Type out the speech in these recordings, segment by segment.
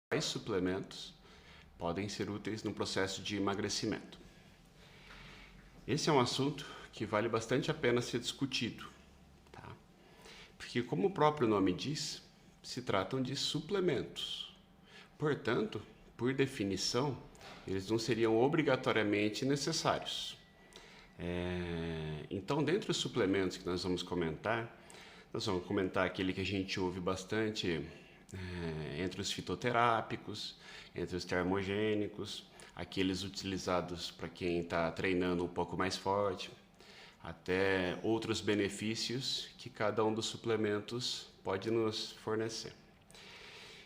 quais suplementos podem ser úteis no processo de emagrecimento. Esse é um assunto que vale bastante a pena ser discutido, tá? Porque, como o próprio nome diz, se tratam de suplementos. Portanto, por definição, eles não seriam obrigatoriamente necessários. Então, dentre os suplementos que nós vamos comentar aquele que a gente ouve bastante entre os fitoterápicos, entre os termogênicos, aqueles utilizados para quem está treinando um pouco mais forte, até outros benefícios que cada um dos suplementos pode nos fornecer.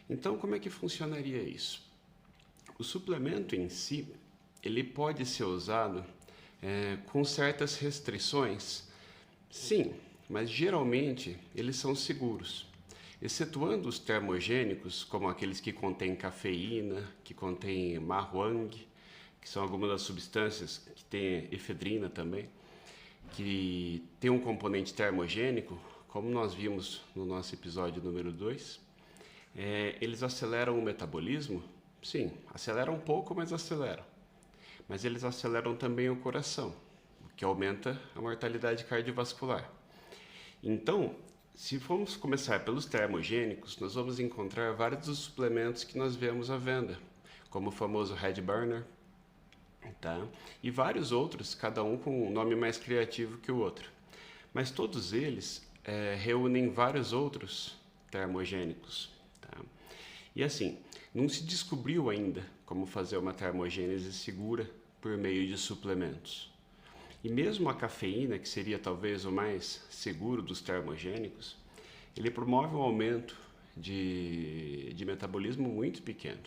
Então, como é que funcionaria isso? O suplemento em si, ele pode ser usado com certas restrições, sim, mas geralmente eles são seguros, excetuando os termogênicos, como aqueles que contêm cafeína, que contêm mahuang, que são algumas das substâncias que têm efedrina também, que tem um componente termogênico, como nós vimos no nosso episódio número 2. Eles aceleram o metabolismo, sim, aceleram um pouco, mas aceleram. Mas eles aceleram também o coração, o que aumenta a mortalidade cardiovascular. Então, se formos começar pelos termogênicos, nós vamos encontrar vários dos suplementos que nós vemos à venda, como o famoso Red Burner, tá? E vários outros, cada um com um nome mais criativo que o outro. Mas todos eles reúnem vários outros termogênicos, tá? E assim, não se descobriu ainda como fazer uma termogênese segura por meio de suplementos. E mesmo a cafeína, que seria talvez o mais seguro dos termogênicos, ele promove um aumento de metabolismo muito pequeno.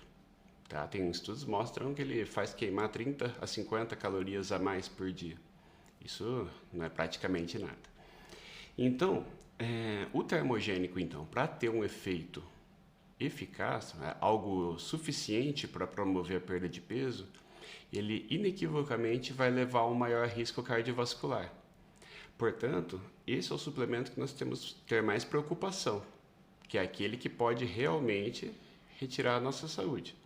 Tá? Tem estudos que mostram que ele faz queimar 30 a 50 calorias a mais por dia. Isso não é praticamente nada. Então, o termogênico, então, para ter um efeito eficaz, algo suficiente para promover a perda de peso, ele inequivocamente vai levar a um maior risco cardiovascular. Portanto, esse é o suplemento que nós temos que ter mais preocupação, que é aquele que pode realmente retirar a nossa saúde.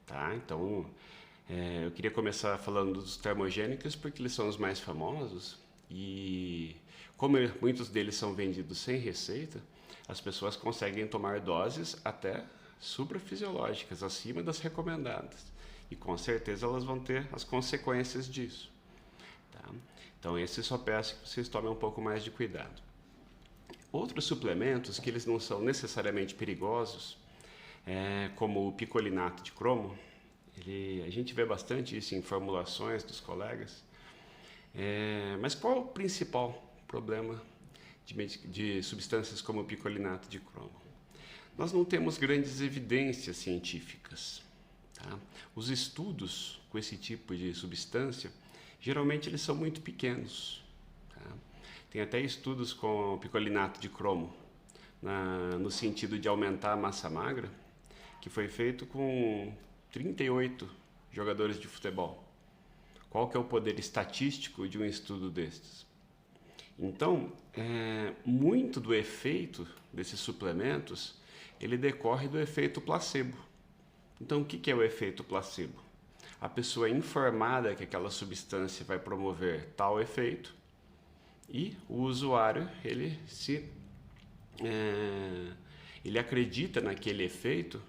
Tá? Então, eu queria começar falando dos termogênicos porque eles são os mais famosos e como muitos deles são vendidos sem receita, as pessoas conseguem tomar doses até suprafisiológicas, acima das recomendadas. E com certeza elas vão ter as consequências disso. Tá? Então, esse só peço que vocês tomem um pouco mais de cuidado. Outros suplementos que eles não são necessariamente perigosos, como o picolinato de cromo, a gente vê bastante isso em formulações dos colegas. Mas qual é o principal problema de substâncias como o picolinato de cromo? Nós não temos grandes evidências científicas. Tá? Os estudos com esse tipo de substância, geralmente eles são muito pequenos. Tá? Tem até estudos com o picolinato de cromo, no sentido de aumentar a massa magra, que foi feito com 38 jogadores de futebol. Qual que é o poder estatístico de um estudo destes? Então, muito do efeito desses suplementos, ele decorre do efeito placebo. Então, o que é o efeito placebo? A pessoa é informada que aquela substância vai promover tal efeito e o usuário, ele acredita naquele efeito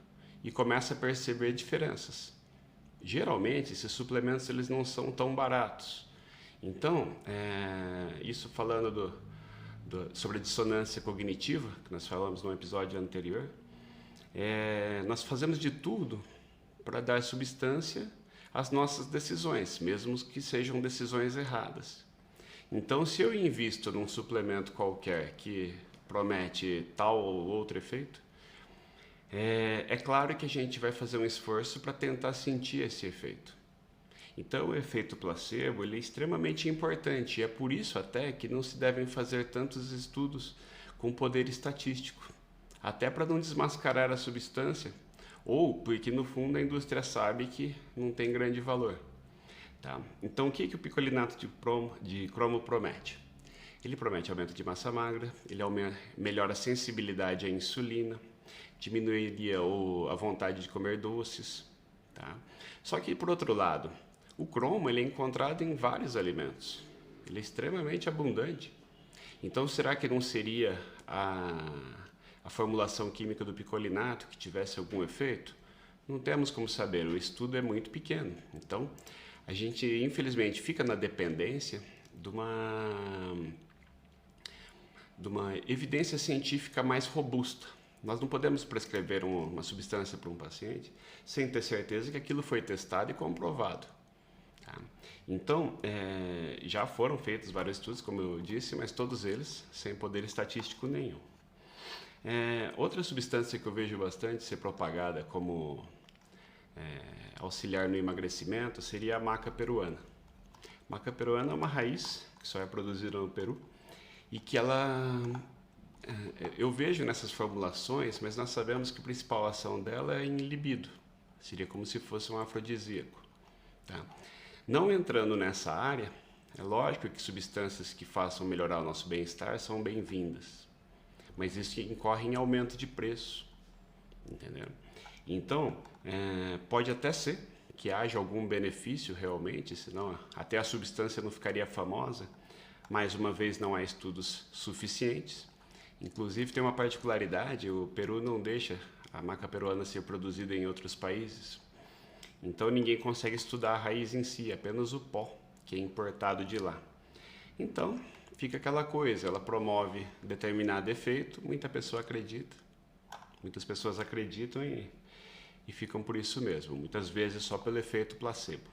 e começa a perceber diferenças. Geralmente, esses suplementos eles não são tão baratos. Então, isso falando sobre a dissonância cognitiva, que nós falamos no episódio anterior, nós fazemos de tudo para dar substância às nossas decisões, mesmo que sejam decisões erradas. Então, se eu invisto num suplemento qualquer que promete tal ou outro efeito, é claro que a gente vai fazer um esforço para tentar sentir esse efeito. Então, o efeito placebo ele é extremamente importante e é por isso até que não se devem fazer tantos estudos com poder estatístico, até para não desmascarar a substância ou porque no fundo a indústria sabe que não tem grande valor. Tá? Então, o que o picolinato de cromo promete? Ele promete aumento de massa magra, ele melhora a sensibilidade à insulina, diminuiria a vontade de comer doces. Tá? Só que, por outro lado, o cromo ele é encontrado em vários alimentos. Ele é extremamente abundante. Então, será que não seria a formulação química do picolinato que tivesse algum efeito? Não temos como saber, o estudo é muito pequeno. Então, a gente, infelizmente, fica na dependência de uma evidência científica mais robusta. Nós não podemos prescrever uma substância para um paciente sem ter certeza que aquilo foi testado e comprovado. Tá? Então, já foram feitos vários estudos, como eu disse, mas todos eles sem poder estatístico nenhum. Outra substância que eu vejo bastante ser propagada como auxiliar no emagrecimento seria a maca peruana. Maca peruana é uma raiz que só é produzida no Peru e que eu vejo nessas formulações, mas nós sabemos que a principal ação dela é em libido. Seria como se fosse um afrodisíaco. Tá? Não entrando nessa área, é lógico que substâncias que façam melhorar o nosso bem-estar são bem-vindas. Mas isso incorre em aumento de preço. Entendeu? Então, pode até ser que haja algum benefício realmente, senão até a substância não ficaria famosa. Mais uma vez, não há estudos suficientes. Inclusive, tem uma particularidade, o Peru não deixa a maca peruana ser produzida em outros países. Então, ninguém consegue estudar a raiz em si, apenas o pó, que é importado de lá. Então, fica aquela coisa, ela promove determinado efeito, muitas pessoas acreditam e ficam por isso mesmo, muitas vezes só pelo efeito placebo.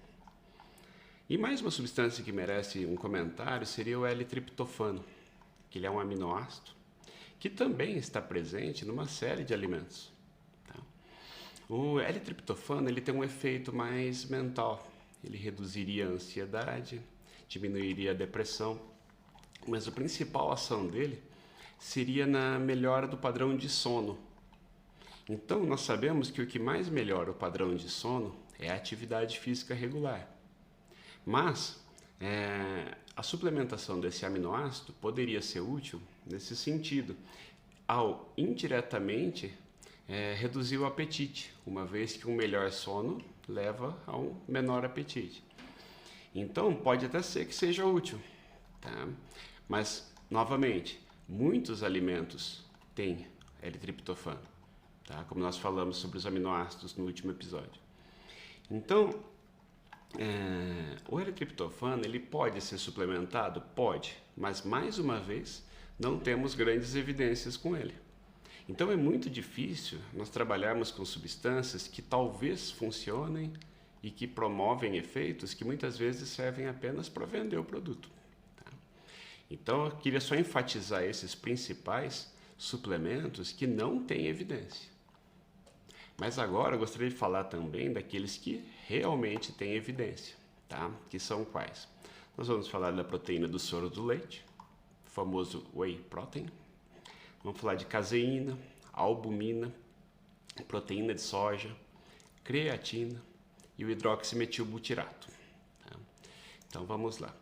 E mais uma substância que merece um comentário seria o L-triptofano, que ele é um aminoácido que também está presente numa série de alimentos. Tá? O L-triptofano ele tem um efeito mais mental, ele reduziria a ansiedade, diminuiria a depressão, mas a principal ação dele seria na melhora do padrão de sono. Então, nós sabemos que o que mais melhora o padrão de sono é a atividade física regular. Mas, a suplementação desse aminoácido poderia ser útil nesse sentido, ao indiretamente reduzir o apetite, uma vez que um melhor sono leva a um menor apetite. Então, pode até ser que seja útil, tá? Mas, novamente, muitos alimentos têm L-triptofano. Tá? Como nós falamos sobre os aminoácidos no último episódio. Então, o L-triptofano ele pode ser suplementado? Pode, mas mais uma vez não temos grandes evidências com ele. Então é muito difícil nós trabalharmos com substâncias que talvez funcionem e que promovem efeitos que muitas vezes servem apenas para vender o produto. Tá? Então eu queria só enfatizar esses principais suplementos que não têm evidência. Mas agora eu gostaria de falar também daqueles que realmente têm evidência, tá? Que são quais? Nós vamos falar da proteína do soro do leite, o famoso whey protein. Vamos falar de caseína, albumina, proteína de soja, creatina e o hidroximetilbutirato. Tá? Então vamos lá.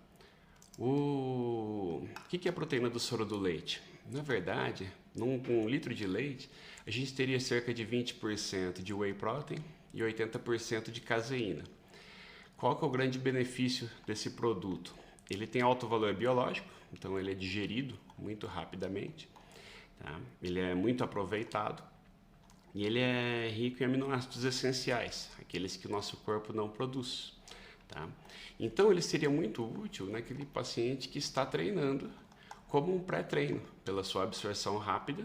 O que é a proteína do soro do leite? Na verdade, num litro de leite, a gente teria cerca de 20% de whey protein e 80% de caseína. Qual que é o grande benefício desse produto? Ele tem alto valor biológico, então ele é digerido muito rapidamente, tá? Ele é muito aproveitado e ele é rico em aminoácidos essenciais, aqueles que o nosso corpo não produz. Tá? Então ele seria muito útil naquele paciente que está treinando como um pré-treino, pela sua absorção rápida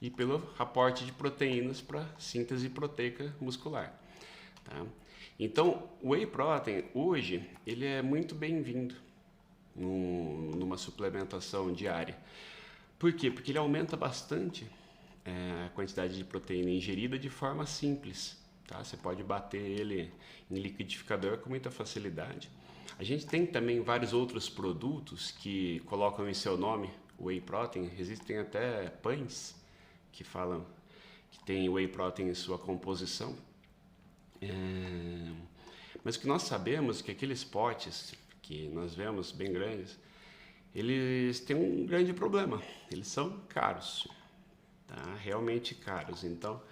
e pelo aporte de proteínas para síntese proteica muscular. Tá? Então, o whey protein, hoje, ele é muito bem-vindo numa suplementação diária. Por quê? Porque ele aumenta bastante a quantidade de proteína ingerida de forma simples. Tá? Você pode bater ele em liquidificador com muita facilidade. A gente tem também vários outros produtos que colocam em seu nome whey protein. Existem até pães que falam que tem whey protein em sua composição. Mas o que nós sabemos é que aqueles potes que nós vemos bem grandes, eles têm um grande problema. Eles são caros. Tá? realmente caros. Então,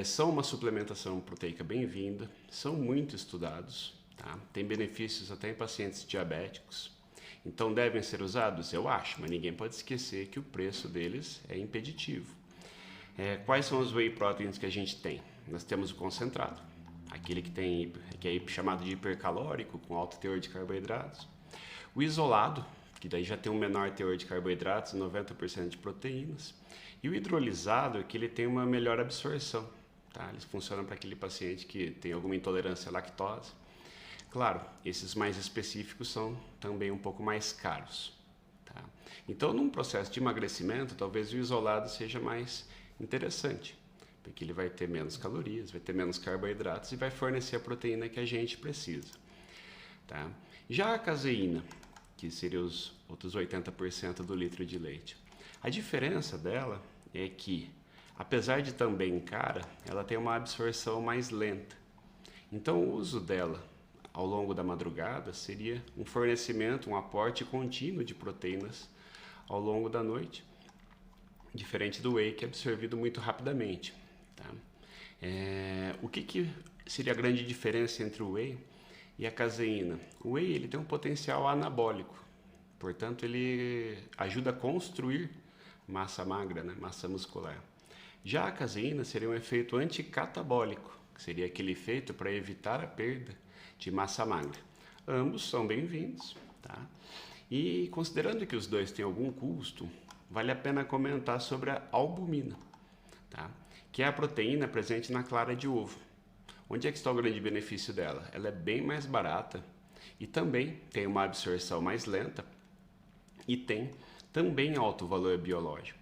são uma suplementação proteica bem-vinda, são muito estudados, tá? Tem benefícios até em pacientes diabéticos. Então, devem ser usados? Eu acho, mas ninguém pode esquecer que o preço deles é impeditivo. Quais são os whey proteins que a gente tem? Nós temos o concentrado, aquele que é chamado de hipercalórico, com alto teor de carboidratos. O isolado, que daí já tem um menor teor de carboidratos, 90% de proteínas. E o hidrolisado, que ele tem uma melhor absorção. Tá? Eles funcionam para aquele paciente que tem alguma intolerância à lactose. Claro, esses mais específicos são também um pouco mais caros. Tá? Então, num processo de emagrecimento, talvez o isolado seja mais interessante, porque ele vai ter menos calorias, vai ter menos carboidratos e vai fornecer a proteína que a gente precisa. Tá? Já a caseína, que seria os outros 80% do litro de leite, a diferença dela é que, apesar de também cara, ela tem uma absorção mais lenta. Então, o uso dela ao longo da madrugada seria um fornecimento, um aporte contínuo de proteínas ao longo da noite, diferente do whey, que é absorvido muito rapidamente. Tá? O que seria a grande diferença entre o whey e a caseína? O whey ele tem um potencial anabólico, portanto ele ajuda a construir massa magra, né? Massa muscular. Já a caseína seria um efeito anticatabólico, que seria aquele efeito para evitar a perda de massa magra. Ambos são bem-vindos, tá? E considerando que os dois têm algum custo, vale a pena comentar sobre a albumina, tá? Que é a proteína presente na clara de ovo. Onde é que está o grande benefício dela? Ela é bem mais barata e também tem uma absorção mais lenta e tem também alto valor biológico.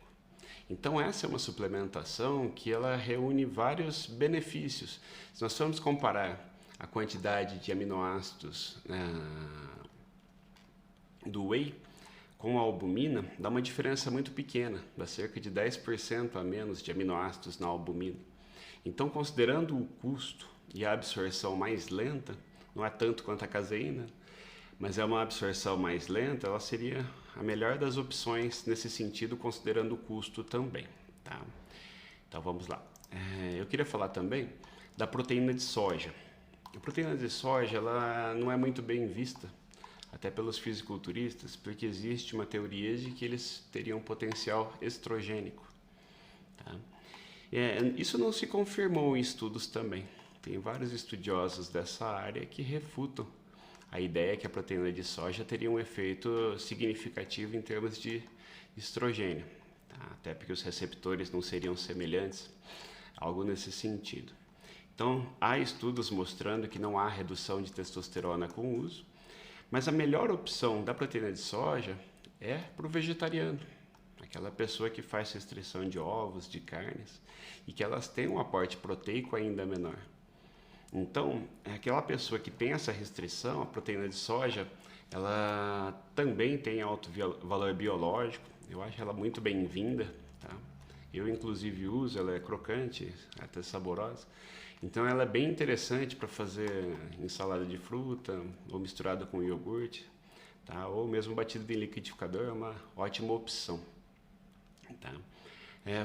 Então essa é uma suplementação que ela reúne vários benefícios. Se nós formos comparar a quantidade de aminoácidos do whey com a albumina, dá uma diferença muito pequena, dá cerca de 10% a menos de aminoácidos na albumina. Então, considerando o custo e a absorção mais lenta, não é tanto quanto a caseína, mas é uma absorção mais lenta, ela seria a melhor das opções nesse sentido, considerando o custo também. Tá? Então, vamos lá. Eu queria falar também da proteína de soja. A proteína de soja ela não é muito bem vista, até pelos fisiculturistas, porque existe uma teoria de que eles teriam potencial estrogênico. Tá? Isso não se confirmou em estudos também. Tem vários estudiosos dessa área que refutam a ideia que a proteína de soja teria um efeito significativo em termos de estrogênio. Tá? Até porque os receptores não seriam semelhantes, algo nesse sentido. Então, há estudos mostrando que não há redução de testosterona com o uso, mas a melhor opção da proteína de soja é para o vegetariano, aquela pessoa que faz restrição de ovos, de carnes, e que elas têm um aporte proteico ainda menor. Então, aquela pessoa que tem essa restrição, a proteína de soja, ela também tem alto valor biológico, eu acho ela muito bem-vinda, tá? Eu, inclusive, uso, ela é crocante, até saborosa. Então, ela é bem interessante para fazer ensalada de fruta, ou misturada com iogurte, tá? Ou mesmo batida em liquidificador, é uma ótima opção. Tá?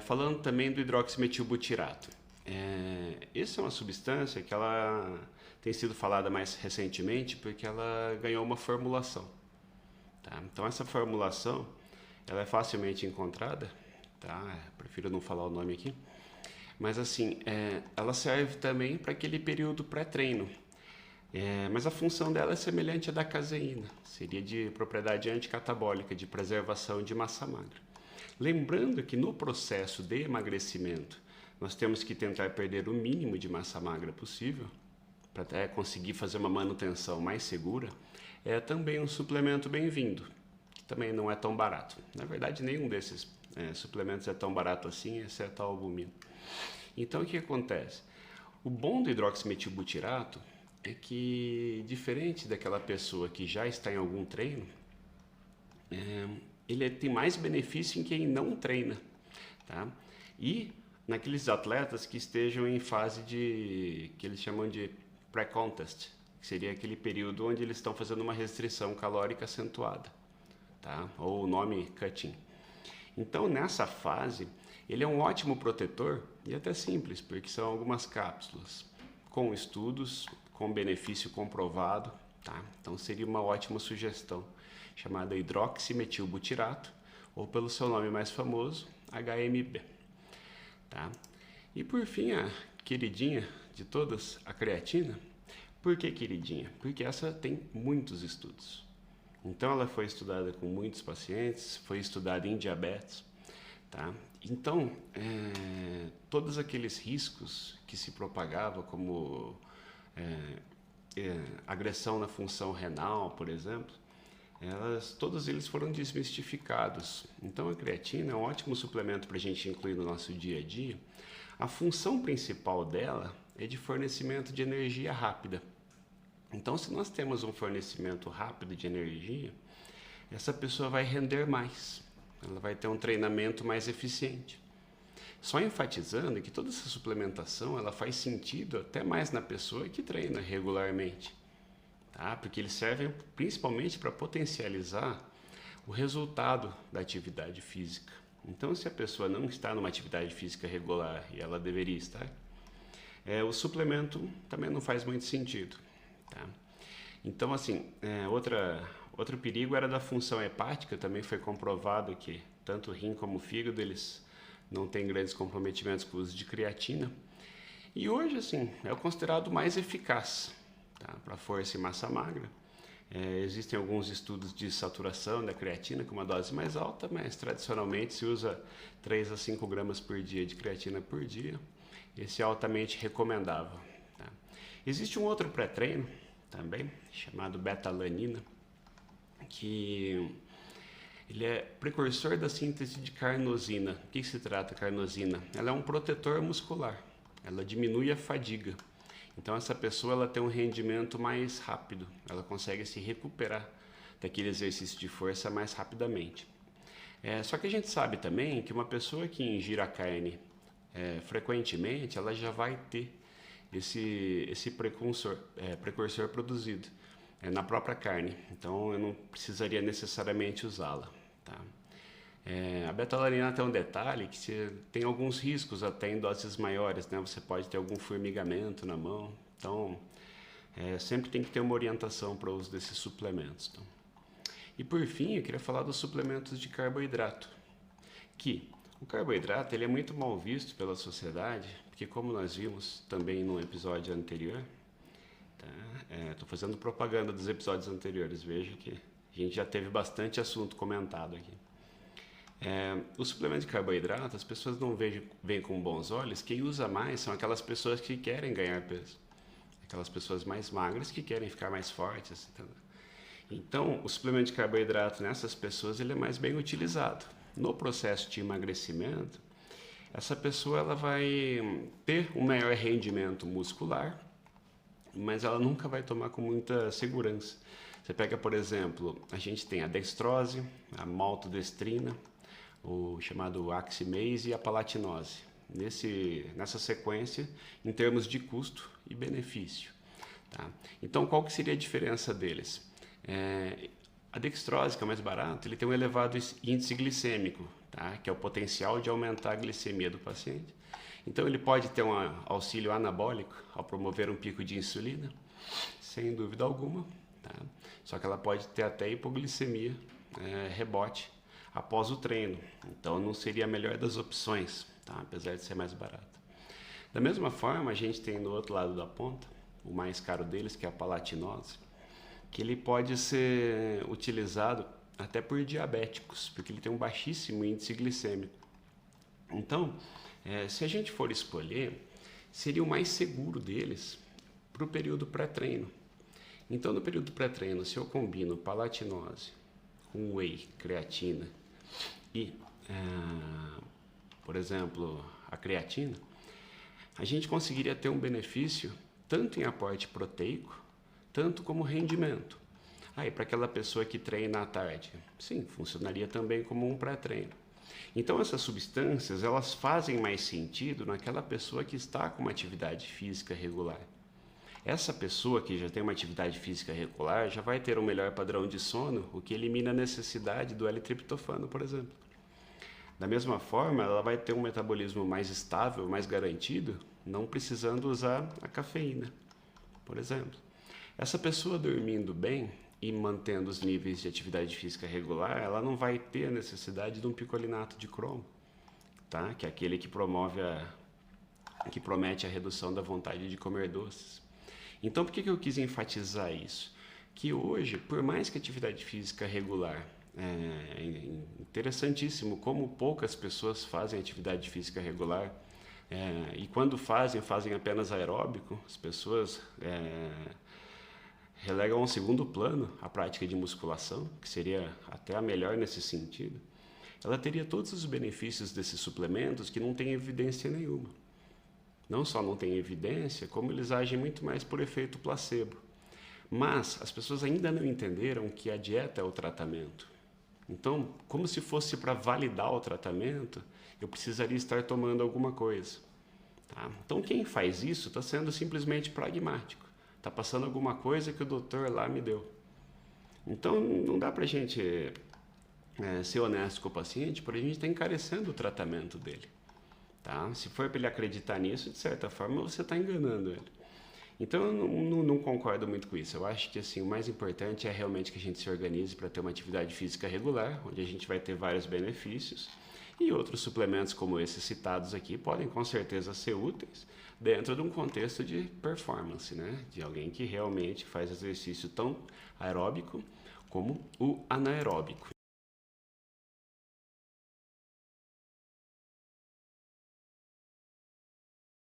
Falando também do hidroximetilbutirato. Essa é uma substância que ela tem sido falada mais recentemente porque ela ganhou uma formulação. Tá? Então, essa formulação ela é facilmente encontrada. Tá? Prefiro não falar o nome aqui. Mas assim, ela serve também para aquele período pré-treino. Mas a função dela é semelhante à da caseína. Seria de propriedade anticatabólica, de preservação de massa magra. Lembrando que no processo de emagrecimento, nós temos que tentar perder o mínimo de massa magra possível, para até conseguir fazer uma manutenção mais segura, é também um suplemento bem-vindo, que também não é tão barato. Na verdade, nenhum desses suplementos é tão barato assim, exceto a albumina. Então, o que acontece? O bom do hidroximetilbutirato é que, diferente daquela pessoa que já está em algum treino, ele tem mais benefício em quem não treina. Tá? E naqueles atletas que estejam em fase que eles chamam de pré-contest, que seria aquele período onde eles estão fazendo uma restrição calórica acentuada, tá? Ou o nome cutting. Então, nessa fase, Ele é um ótimo protetor e até simples, porque são algumas cápsulas com estudos, com benefício comprovado, tá? Então seria uma ótima sugestão, chamada hidroximetilbutirato, ou pelo seu nome mais famoso, HMB, tá? E por fim, a queridinha de todas, a creatina. Por que queridinha? Porque essa tem muitos estudos. Então ela foi estudada com muitos pacientes, foi estudada em diabetes, tá? Então, todos aqueles riscos que se propagavam, como agressão na função renal, por exemplo, todos eles foram desmistificados. Então a creatina é um ótimo suplemento para a gente incluir no nosso dia a dia. A função principal dela é de fornecimento de energia rápida. Então, se nós temos um fornecimento rápido de energia, essa pessoa vai render mais, ela vai ter um treinamento mais eficiente. Só enfatizando que toda essa suplementação ela faz sentido até mais na pessoa que treina regularmente, tá? Porque eles servem principalmente para potencializar o resultado da atividade física. Então, se a pessoa não está numa atividade física regular e ela deveria estar, o suplemento também não faz muito sentido. Tá? Então, assim, outro perigo era da função hepática. Também foi comprovado que tanto o rim como o fígado eles não têm grandes comprometimentos com o uso de creatina. E hoje, assim, é o considerado mais eficaz, tá? Para força e massa magra. Existem alguns estudos de saturação da creatina com uma dose mais alta, mas tradicionalmente se usa 3 a 5 gramas por dia de creatina por dia. Esse é altamente recomendável. Tá? Existe um outro pré-treino também, chamado betalanina, que ele é precursor da síntese de carnosina. O que se trata a carnosina? Ela é um protetor muscular, ela diminui a fadiga. Então essa pessoa ela tem um rendimento mais rápido, ela consegue se recuperar daquele exercício de força mais rapidamente. Só que a gente sabe também que uma pessoa que ingira carne frequentemente, ela já vai ter esse precursor produzido na própria carne. Então eu não precisaria necessariamente usá-la. Tá? A betalanina tem um detalhe que tem alguns riscos até em doses maiores, né? Você pode ter algum formigamento na mão. Então sempre tem que ter uma orientação para o uso desses suplementos. Então. E por fim, eu queria falar dos suplementos de carboidrato, que o carboidrato ele é muito mal visto pela sociedade, porque como nós vimos também no episódio anterior, estou fazendo propaganda dos episódios anteriores, veja que a gente já teve bastante assunto comentado aqui. O suplemento de carboidrato, as pessoas não veem com bons olhos. Quem usa mais são aquelas pessoas que querem ganhar peso, aquelas pessoas mais magras que querem ficar mais fortes. Entendeu? Então, o suplemento de carboidrato nessas pessoas ele é mais bem utilizado. No processo de emagrecimento, essa pessoa ela vai ter um maior rendimento muscular, mas ela nunca vai tomar com muita segurança. Você pega, por exemplo, a gente tem a dextrose, a maltodestrina, o chamado Aximase e a palatinose. Nessa sequência, em termos de custo e benefício. Tá? Então, qual que seria a diferença deles? A dextrose, que é o mais barato, ele tem um elevado índice glicêmico, tá? Que é o potencial de aumentar a glicemia do paciente. Então, ele pode ter um auxílio anabólico ao promover um pico de insulina, sem dúvida alguma. Tá? Só que ela pode ter até hipoglicemia, rebote, após o treino. Então, não seria a melhor das opções, tá? Apesar de ser mais barato. Da mesma forma, a gente tem do outro lado da ponta, o mais caro deles, que é a palatinose, que ele pode ser utilizado até por diabéticos, porque ele tem um baixíssimo índice glicêmico. Então, se a gente for escolher, seria o mais seguro deles para o período pré-treino. Então, no período pré-treino, se eu combino palatinose com whey, creatina e, por exemplo, a creatina, a gente conseguiria ter um benefício tanto em aporte proteico, tanto como rendimento. Aí, para aquela pessoa que treina à tarde, sim, funcionaria também como um pré-treino. Então, essas substâncias, elas fazem mais sentido naquela pessoa que está com uma atividade física regular. Essa pessoa que já tem uma atividade física regular já vai ter um melhor padrão de sono, o que elimina a necessidade do L-triptofano, por exemplo. Da mesma forma, ela vai ter um metabolismo mais estável, mais garantido, não precisando usar a cafeína, por exemplo. Essa pessoa dormindo bem e mantendo os níveis de atividade física regular, ela não vai ter a necessidade de um picolinato de cromo, tá? Que é aquele que que promete a redução da vontade de comer doces. Então, por que eu quis enfatizar isso? Que hoje, por mais que a atividade física regular é interessantíssimo como poucas pessoas fazem atividade física regular, e quando fazem apenas aeróbico. As pessoas relegam a um segundo plano a prática de musculação, que seria até a melhor nesse sentido. Ela teria todos os benefícios desses suplementos que não tem evidência nenhuma. Não só não tem evidência, como eles agem muito mais por efeito placebo. Mas as pessoas ainda não entenderam que a dieta é o tratamento. Então, como se fosse para validar o tratamento, eu precisaria estar tomando alguma coisa. Tá? Então, quem faz isso está sendo simplesmente pragmático. Está passando alguma coisa que o doutor lá me deu. Então, não dá para a gente ser honesto com o paciente, porque a gente está encarecendo o tratamento dele. Tá? Se for para ele acreditar nisso, de certa forma, você está enganando ele. Então, eu não concordo muito com isso. Eu acho que assim, o mais importante é realmente que a gente se organize para ter uma atividade física regular, onde a gente vai ter vários benefícios. E outros suplementos como esses citados aqui podem com certeza ser úteis dentro de um contexto de performance, né? De alguém que realmente faz exercício tão aeróbico como o anaeróbico.